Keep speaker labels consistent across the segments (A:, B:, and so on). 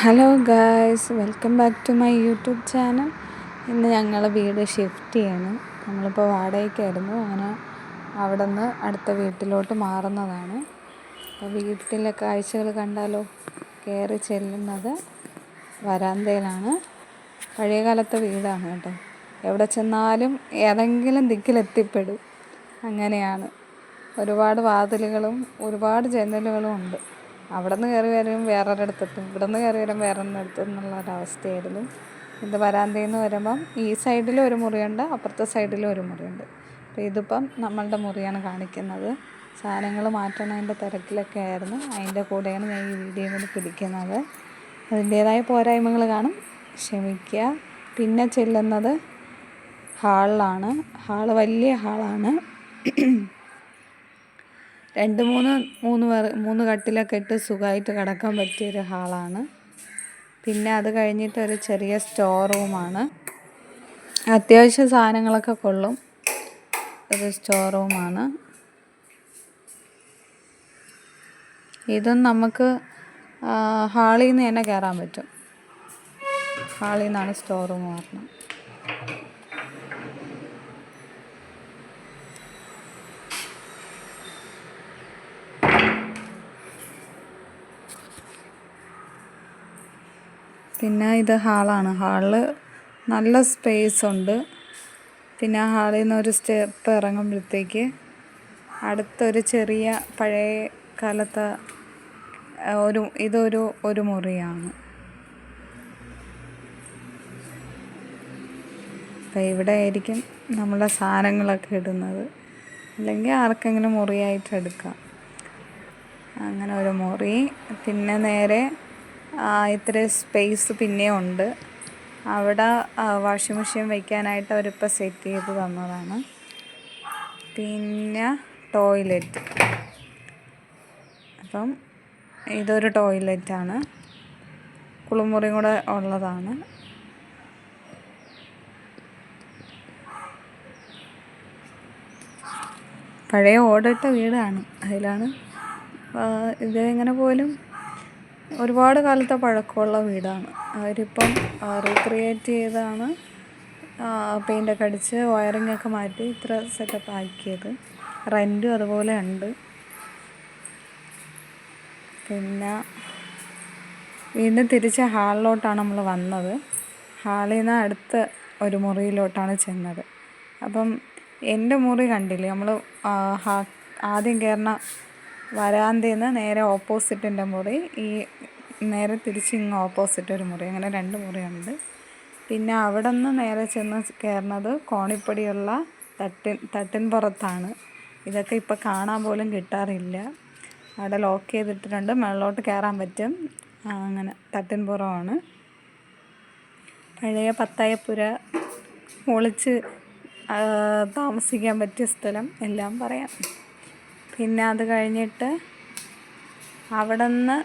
A: Hello guys, welcome back to my YouTube channel. ഇന്ന് ഞങ്ങൾ വീട് ഷിഫ്റ്റ് ചെയ്യണം. നമ്മളിപ്പോൾ വാടകയ്ക്കായിരുന്നു, അങ്ങനെ അവിടെ നിന്ന് അടുത്ത വീട്ടിലോട്ട് മാറുന്നതാണ്. അപ്പോൾ വീട്ടിലെ കാഴ്ചകൾ കണ്ടാലോ. കയറി ചെല്ലുന്നത് വരാന്തയിലാണ്. പഴയകാലത്തെ വീടാണ് കേട്ടോ. എവിടെ ചെന്നാലും ഏതെങ്കിലും ദിക്കിലെത്തിപ്പെടും. അങ്ങനെയാണ്. ഒരുപാട് വാതിലുകളും ഒരുപാട് ജനലുകളും ഉണ്ട്. അവിടെ നിന്ന് കയറി വരും വേറൊരിടത്തെത്തും, ഇവിടെ നിന്ന് കയറി വരും വേറൊരിടത്തും എന്നുള്ളൊരവസ്ഥയായിരുന്നു. ഇത് വരാന്തയിൽ നിന്ന് വരുമ്പം ഈ സൈഡിൽ ഒരു മുറിയുണ്ട്, അപ്പുറത്തെ സൈഡിലും ഒരു മുറിയുണ്ട്. അപ്പോൾ ഇതിപ്പം നമ്മളുടെ മുറിയാണ് കാണിക്കുന്നത്. സാധനങ്ങൾ മാറ്റണതിൻ്റെ തിരക്കിലൊക്കെ ആയിരുന്നു. അതിൻ്റെ കൂടെയാണ് ഞാൻ ഈ വീഡിയോ കൂടി പിടിക്കുന്നത്. അതിൻ്റേതായ പോരായ്മകൾ കാണും, ക്ഷമിക്കുക. പിന്നെ ചെല്ലുന്നത് ഹാളിലാണ്. ഹാള് വലിയ ഹാളാണ്. മൂന്ന് കട്ടിലൊക്കെ ഇട്ട് സുഖമായിട്ട് കിടക്കാൻ പറ്റിയൊരു ഹാളാണ്. പിന്നെ അത് കഴിഞ്ഞിട്ട് ഒരു ചെറിയ സ്റ്റോർ റൂമാണ്. അത്യാവശ്യം സാധനങ്ങളൊക്കെ കൊള്ളും ഒരു സ്റ്റോർ റൂമാണ്. ഇതും നമുക്ക് ഹാളിൽ നിന്ന് തന്നെ കയറാൻ പറ്റും. ഹാളിൽ നിന്നാണ് സ്റ്റോർ റൂം പറഞ്ഞത്. പിന്നെ ഇത് ഹാളാണ്. ഹാളിൽ നല്ല സ്പേസ് ഉണ്ട്. പിന്നെ ആ ഹാളിൽ നിന്ന് ഒരു സ്റ്റെപ്പ് ഇറങ്ങുമ്പോഴത്തേക്ക് അടുത്തൊരു ചെറിയ പഴയ കാലത്തെ ഇതൊരു മുറിയാണ്. അപ്പോൾ ഇവിടെ ആയിരിക്കും നമ്മളെ സാധനങ്ങളൊക്കെ ഇടുന്നത്, അല്ലെങ്കിൽ ആർക്കെങ്കിലും മുറിയായിട്ട് എടുക്കാം. അങ്ങനെ ഒരു മുറി. പിന്നെ നേരെ ഇത്രയും സ്പേസ് പിന്നെയും ഉണ്ട്. അവിടെ വാഷിംഗ് മെഷീൻ വയ്ക്കാനായിട്ട് അവരിപ്പോൾ സെറ്റ് ചെയ്ത് തന്നതാണ്. പിന്നെ ടോയ്ലറ്റ്. അപ്പം ഇതൊരു ടോയ്ലറ്റാണ്, കുളിമുറിയും കൂടെ ഉള്ളതാണ്. പഴയ ഓടിട്ട വീടാണ്. അതിലാണ് ഇങ്ങനെ പോലും ഒരുപാട് കാലത്തെ പഴക്കമുള്ള വീടാണ്. അവരിപ്പം റീക്രിയേറ്റ് ചെയ്താണ് പെയിൻ്റൊക്കെ അടിച്ച് വയറിങ്ങൊക്കെ മാറ്റി ഇത്ര സെറ്റപ്പ് ആക്കിയത്. റെൻറ്റും അതുപോലെ ഉണ്ട്. പിന്നെ വീണ്ടും തിരിച്ച് ഹാളിലോട്ടാണ് നമ്മൾ വന്നത്. ഹാളിൽ നിന്ന് അടുത്ത ഒരു മുറിയിലോട്ടാണ് ചെന്നത്. അപ്പം എൻ്റെ മുറി കണ്ടില്ലേ, നമ്മൾ ആദ്യം കയറുന്ന വരാന്തയിൽ നിന്ന് നേരെ ഓപ്പോസിറ്റിൻ്റെ മുറി, ഈ നേരെ തിരിച്ച് ഇങ്ങ് ഓപ്പോസിറ്റ് ഒരു മുറി, അങ്ങനെ 2 മുറിയുണ്ട്. പിന്നെ അവിടെ നിന്ന് നേരെ ചെന്ന് കയറുന്നത് കോണിപ്പടിയുള്ള തട്ടിൻ പുറത്താണ്. ഇതൊക്കെ ഇപ്പോൾ കാണാൻ പോലും കിട്ടാറില്ല. അവിടെ ലോക്ക് ചെയ്തിട്ടിട്ടുണ്ട്, മുകളിലോട്ട് കയറാൻ പറ്റും. അങ്ങനെ തട്ടിൻപുറമാണ്. പഴയ പത്തായപ്പുര ഒളിച്ച് താമസിക്കാൻ പറ്റിയ സ്ഥലം എല്ലാം പറയാം. പിന്നെ അത് കഴിഞ്ഞിട്ട് അവിടെ നിന്ന്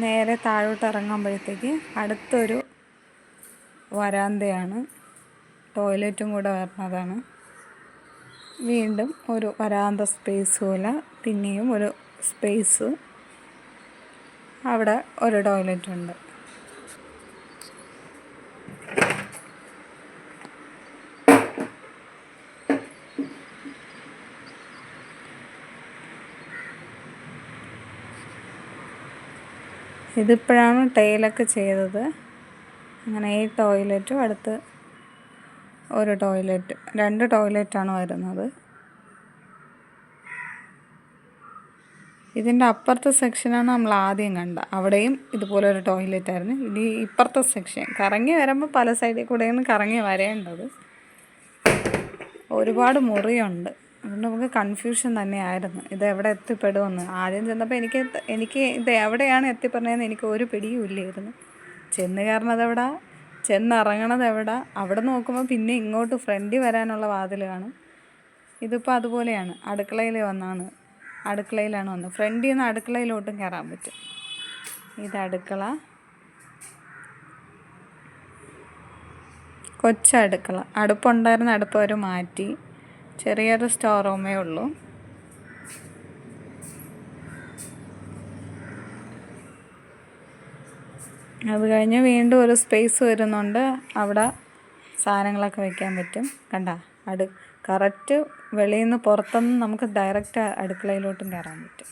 A: നേരെ താഴോട്ട് ഇറങ്ങുമ്പോഴത്തേക്ക് അടുത്തൊരു വരാന്തയാണ്, ടോയ്ലറ്റും കൂടെ വരുന്നതാണ്. വീണ്ടും ഒരു വരാന്ത സ്പേസ് പോലെ പിന്നെയും ഒരു സ്പേസ്, അവിടെ ഒരു ടോയ്ലറ്റുണ്ട്. ഇതിപ്പോഴാണ് ടൈലൊക്കെ ചെയ്തത്. അങ്ങനെ ഈ ടോയ്ലറ്റും അടുത്ത് ഒരു ടോയ്ലറ്റ്, 2 ടോയ്ലറ്റാണ് വരുന്നത്. ഇതിൻ്റെ അപ്പുറത്തെ സെക്ഷനാണ് നമ്മൾ ആദ്യം കണ്ട. അവിടെയും ഇതുപോലെ ഒരു ടോയ്ലറ്റായിരുന്നു. ഇത് ഇപ്പുറത്തെ സെക്ഷൻ കറങ്ങി വരുമ്പോൾ പല സൈഡിൽ കൂടെയാണ് കറങ്ങി വരേണ്ടത്. ഒരുപാട് മുറിയുണ്ട്, അതുകൊണ്ട് നമുക്ക് കൺഫ്യൂഷൻ തന്നെയായിരുന്നു ഇത് എവിടെ എത്തിപ്പെടുമെന്ന്. ആദ്യം ചെന്നപ്പോൾ എനിക്ക് ഇത് എവിടെയാണ് എത്തിപ്പെടുന്നതെന്ന് എനിക്ക് ഒരു പിടിയും ഇല്ലായിരുന്നു. ചെന്ന് കയറുന്നത് എവിടെ, ചെന്നിറങ്ങണത് എവിടെ, അവിടെ നോക്കുമ്പോൾ പിന്നെ ഇങ്ങോട്ട് ഫ്രണ്ടിൽ വരാനുള്ള വാതിൽ കാണും. ഇതിപ്പോൾ അതുപോലെയാണ്. അടുക്കളയിലാണ് വന്നത്. ഫ്രണ്ടിൽ നിന്ന് അടുക്കളയിലോട്ടും കയറാൻ പറ്റും. ഇത് അടുക്കള, കൊച്ചടുക്കള. അടുപ്പുണ്ടായിരുന്ന അടുപ്പ് അവർ മാറ്റി. ചെറിയൊരു സ്റ്റോർ റൂമേ ഉള്ളൂ. അത് കഴിഞ്ഞ് വീണ്ടും ഒരു സ്പേസ് വരുന്നുണ്ട്. അവിടെ സാധനങ്ങളൊക്കെ വെക്കാൻ പറ്റും. കണ്ട കറക്റ്റ് വെളിയിൽ നിന്ന് പുറത്തുനിന്ന് നമുക്ക് ഡയറക്റ്റ് അടുക്കളയിലോട്ടും കയറാൻ പറ്റും.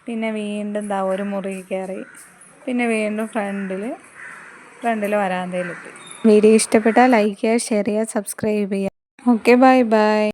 A: പിന്നെ വീണ്ടും ഒരു മുറി കയറി, പിന്നെ വീണ്ടും ഫ്രണ്ടിൽ വരാന്തയിലെത്തി. വീഡിയോ ഇഷ്ടപ്പെട്ടാൽ ലൈക്ക് ചെയ്യുക, ഷെയർ ചെയ്യുക, സബ്സ്ക്രൈബ് ചെയ്യുക. Okay, bye bye.